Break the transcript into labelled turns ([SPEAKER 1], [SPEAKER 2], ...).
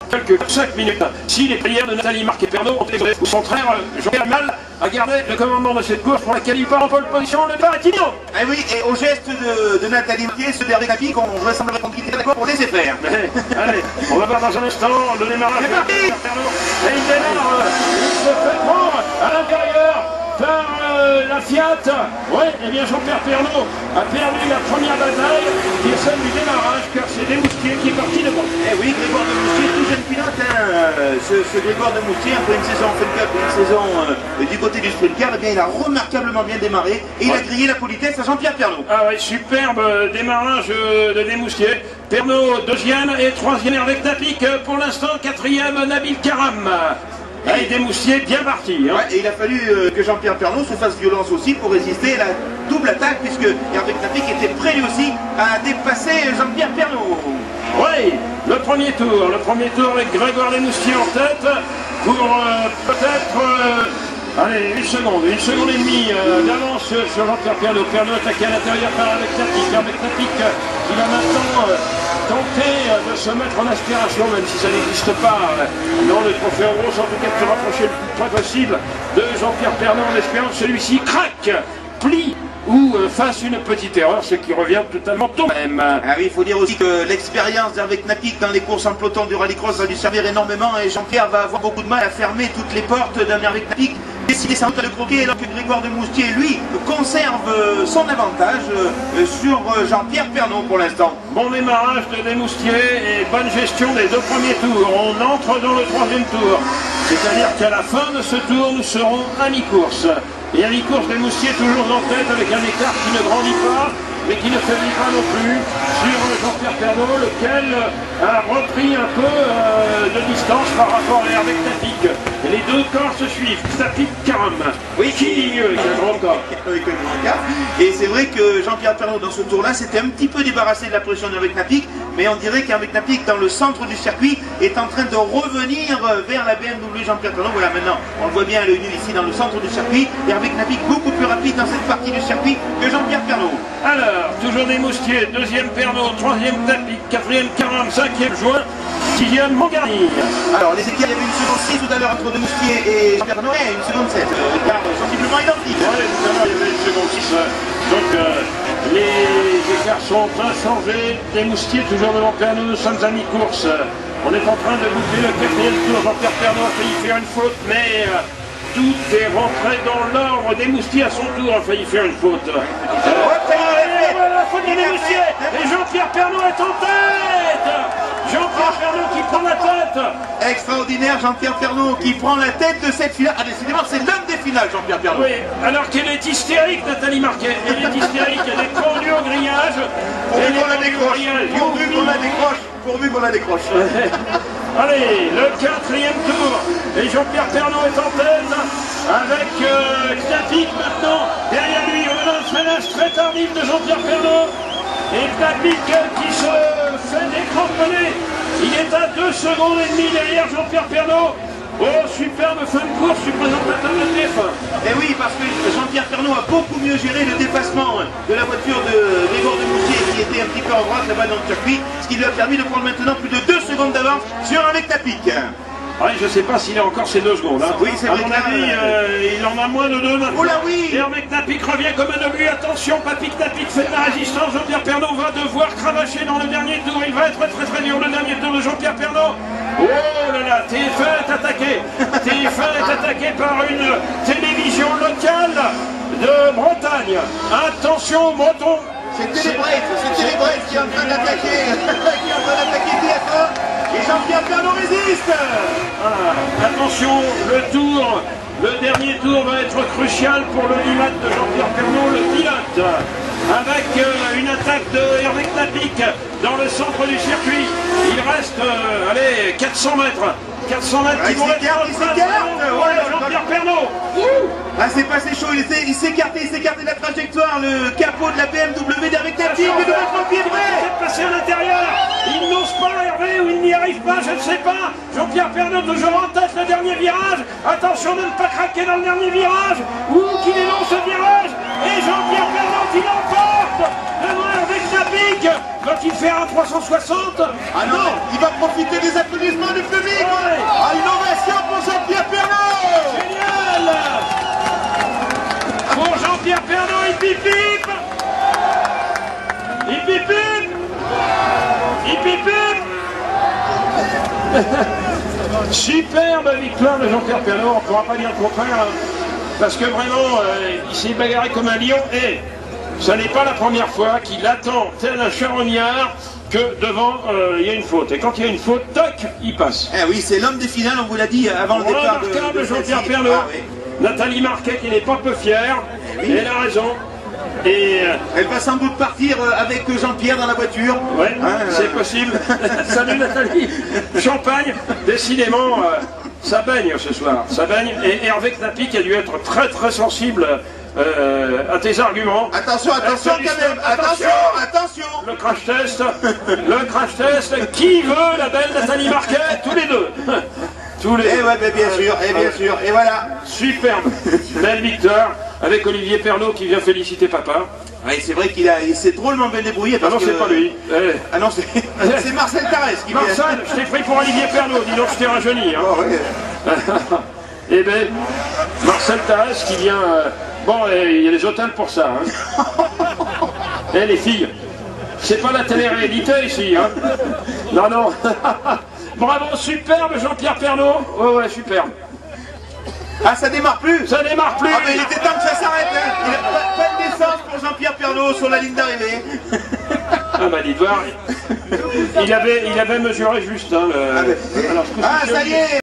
[SPEAKER 1] quelques 5 minutes. Si les prières de Nathalie Marquet-Pernot ont été ou son frère Jean-Pierre Mal a gardé le commandement de cette course pour laquelle il part en pole position, le Baratino.
[SPEAKER 2] Eh oui, et au geste de Nathalie Marquet, ce dernier tapis qu'on ressemblerait qu'on quittait d'accord pour laisser faire.
[SPEAKER 1] Allez, on va voir dans un instant le démarrage.
[SPEAKER 2] C'est parti.
[SPEAKER 1] Et il démarre, il se fait prendre à l'intérieur par la Fiat. Oui, et bien Jean-Pierre Pernot a perdu la première bataille, qui est celle du démarrage, car c'est Desmoustiers qui est parti devant.
[SPEAKER 2] Eh oui, Grégoire Desmoustiers, tout jeune pilote, hein, ce Grégoire Desmoustiers, après une saison Fun Cup et une saison du côté du sprint car, eh bien, il a remarquablement bien démarré et il a grillé la politesse à Jean-Pierre Pernot.
[SPEAKER 1] Ah oui, superbe démarrage de Desmoustiers. Pernot deuxième et troisième avec Tapic, pour l'instant quatrième Nabil Karam. Et Desmoustiers bien parti. Hein.
[SPEAKER 2] Ouais, et il a fallu que Jean-Pierre Pernot se fasse violence aussi pour résister à la double attaque, puisque Hervé Tapic était prêt lui aussi à dépasser Jean-Pierre Pernot.
[SPEAKER 1] Oui, le premier tour avec Grégoire Desmoustiers en tête pour peut-être allez, une seconde et demie d'avance sur Jean-Pierre Pernot. Pernot attaqué à l'intérieur par avec Tapic qui va maintenant tenter de se mettre en aspiration, même si ça n'existe pas dans le trophée Rose, en tout cas de se rapprocher le plus près possible de Jean-Pierre Pernot en espérant que celui-ci craque, plie ou fasse une petite erreur, ce qui revient totalement au même.
[SPEAKER 2] Ah oui, il faut dire aussi que l'expérience d'Hervé Knappik dans les courses en peloton du rallycross va lui servir énormément et Jean-Pierre va avoir beaucoup de mal à fermer toutes les portes d'un Hervé Knappik. Décidé sans doute à le croquer alors que Grégoire Desmoustiers, lui, conserve son avantage sur Jean-Pierre Pernot pour l'instant.
[SPEAKER 1] Bon démarrage de Desmoustiers et bonne gestion des deux premiers tours. On entre dans le troisième tour. C'est-à-dire qu'à la fin de ce tour, nous serons à mi-course. Et à mi-course, Desmoustiers toujours en tête avec un écart qui ne grandit pas, mais qui ne faiblit pas non plus sur Jean-Pierre Pernot, lequel a repris un peu de distance par rapport à Hervé Tapic. Et les deux corps se suivent, Tapic, Karam.
[SPEAKER 2] Oui,
[SPEAKER 1] qui dit mieux, il y a un grand corps.
[SPEAKER 2] Avec un grand corps. Et c'est vrai que Jean-Pierre Pernot, dans ce tour-là, s'était un petit peu débarrassé de la pression d'Hervé Tapic, mais on dirait qu'Hervé Tapic, dans le centre du circuit, est en train de revenir vers la BMW Jean-Pierre Pernot. Voilà, maintenant, on le voit bien à l'œil nu ici dans le centre du circuit. Hervé Tapic beaucoup plus rapide dans cette partie du circuit que Jean-Pierre Pernot.
[SPEAKER 1] Alors, toujours Desmoustiers, deuxième Pernot, troisième Tapic, quatrième Karam, cinquième Join, sixième Montgarnier.
[SPEAKER 2] Alors, les équipes, il y avait une seconde 6 tout à l'heure entre Desmoustiers et Jean-Pierre Pernot, et une seconde 7. L'écart sensiblement identique.
[SPEAKER 1] Oui, tout à l'heure, il y avait une seconde 6. Donc, les écarts sont inchangés. Desmoustiers, toujours devant Pernot, nous sommes à mi-course. On est en train de boucler le quatrième tour. Jean-Pierre Pernot a failli faire une faute, mais tout est rentré dans l'ordre. Desmoustiers à son tour a failli faire une faute. La faute de Desmoustiers. Et Jean-Pierre Pernot est en tête. Jean-Pierre Pernot qui prend la tête.
[SPEAKER 2] Extraordinaire, Jean-Pierre Pernot qui prend la tête de cette finale. Ah, décidément, c'est l'homme des finales, Jean-Pierre Pernot.
[SPEAKER 1] Oui, alors qu'elle est hystérique, Nathalie Marquet. Elle est hystérique, elle est pendue au grillage.
[SPEAKER 2] Pourvu qu'on la décroche. Pourvu qu'on la décroche. Pourvu qu'on la décroche.
[SPEAKER 1] Allez, le quatrième tour. Et Jean-Pierre Pernot est en tête avec Tapic maintenant. Derrière lui, on a un freinage très tardif de Jean-Pierre Pernot. Et Tapic qui se fait décramponner. Il est à 2 secondes et demie derrière Jean-Pierre Pernot. Oh, superbe fin de course du présentateur de TF1.
[SPEAKER 2] Et oui, parce que Jean-Pierre Pernot a beaucoup mieux géré le dépassement de la voiture de Grégoire Desmoustiers qui était un petit peu en droite là-bas dans le circuit, ce qui lui a permis de prendre maintenant plus de 2 secondes d'avance sur un Tapic.
[SPEAKER 1] Oui, je ne sais pas s'il a encore ces 2 secondes. Hein.
[SPEAKER 2] Oui, c'est vrai.
[SPEAKER 1] À mon avis, il en a moins de 2 maintenant.
[SPEAKER 2] Oh là oui.
[SPEAKER 1] Et Hervé Tapic revient comme un obus. Attention, Tapic fait de la résistance. Jean-Pierre Pernot va devoir cravacher dans le dernier tour. Il va être très dur le dernier tour de Jean-Pierre Pernot. Oh là là, TF1 est attaqué. TF1 est attaqué par une télévision locale de Bretagne. Attention, Breton.
[SPEAKER 2] C'est Télébref qui est en train d'attaquer TF1. Et Jean-Pierre Pernot résiste.
[SPEAKER 1] Ah, attention, le dernier tour va être crucial pour le l'IMAT de Jean-Pierre Pernot, le pilote, avec une attaque de Hervé Tapic dans le centre du circuit. Il reste, allez, 400 mètres. 400 mètres qui vont être Jean-Pierre Pernot.
[SPEAKER 2] Ah, c'est passé chaud, il s'écarte de la trajectoire, le capot de la BMW d'Hervé Tapic, mais de votre pied vrai.
[SPEAKER 1] Il est passé à l'intérieur. Il n'ose pas, Hervé, ou il n'y arrive pas, je ne sais pas. Jean-Pierre Pernot toujours en tête, le dernier virage. Attention de ne pas craquer dans le dernier virage, ou qu'il élance ce virage. Et Jean-Pierre Pernot qui l'emporte devant Hervé Tapic. Va-t-il faire un 360?
[SPEAKER 2] Ah non, il va profiter des applaudissements du public.
[SPEAKER 1] Superbe victoire de Jean-Pierre Pernaut, on ne pourra pas dire le contraire, hein, parce que vraiment, il s'est bagarré comme un lion, et ce n'est pas la première fois qu'il attend, tel un charognard, que devant, il y a une faute. Et quand il y a une faute, toc, il passe.
[SPEAKER 2] Eh oui, c'est l'homme des finales, on vous l'a dit avant le départ
[SPEAKER 1] Remarquable
[SPEAKER 2] de
[SPEAKER 1] Jean-Pierre Pernaut.
[SPEAKER 2] Ah, oui.
[SPEAKER 1] Nathalie Marquet, qui n'est pas peu fière,
[SPEAKER 2] oui.
[SPEAKER 1] elle a raison. Et
[SPEAKER 2] elle va sans doute partir avec Jean-Pierre dans la voiture.
[SPEAKER 1] Ouais, c'est possible. Salut Nathalie. Champagne, décidément, ça baigne ce soir. Ça baigne. Et Hervé Knappy qui a dû être très très sensible à tes arguments.
[SPEAKER 2] Attention, attention quand même. Attention.
[SPEAKER 1] Le crash test. Le crash test. Qui veut la belle Nathalie Marquet? Tous les deux. Tous les deux.
[SPEAKER 2] Et ouais, bien sûr. Et voilà.
[SPEAKER 1] Superbe. Belle victoire. Avec Olivier Pernaut qui vient féliciter papa.
[SPEAKER 2] Oui, c'est vrai qu'il s'est drôlement bien débrouillé.
[SPEAKER 1] Ah non, c'est pas lui.
[SPEAKER 2] Ah non, c'est Marcel Tarès qui vient.
[SPEAKER 1] Marcel, je t'ai pris pour Olivier Pernaut, dis donc je t'ai rajeuni. Hein.
[SPEAKER 2] Oh, oui.
[SPEAKER 1] Eh bien, Marcel Tarès qui vient... Bon, il y a les hôtels pour ça. Hein. Eh les filles, c'est pas la télé-réalité ici. Hein. Non. Bravo, superbe Jean-Pierre Pernaut. Ouais, superbe.
[SPEAKER 2] Ah, ça démarre plus?
[SPEAKER 1] Ça démarre plus.
[SPEAKER 2] Ah, mais il était temps que ça s'arrête, hein. Il n'a pas de naissance pour Jean-Pierre Pernaut sur la ligne d'arrivée.
[SPEAKER 1] Ah bah dis voir, il avait mesuré juste. Hein,
[SPEAKER 2] ça y est.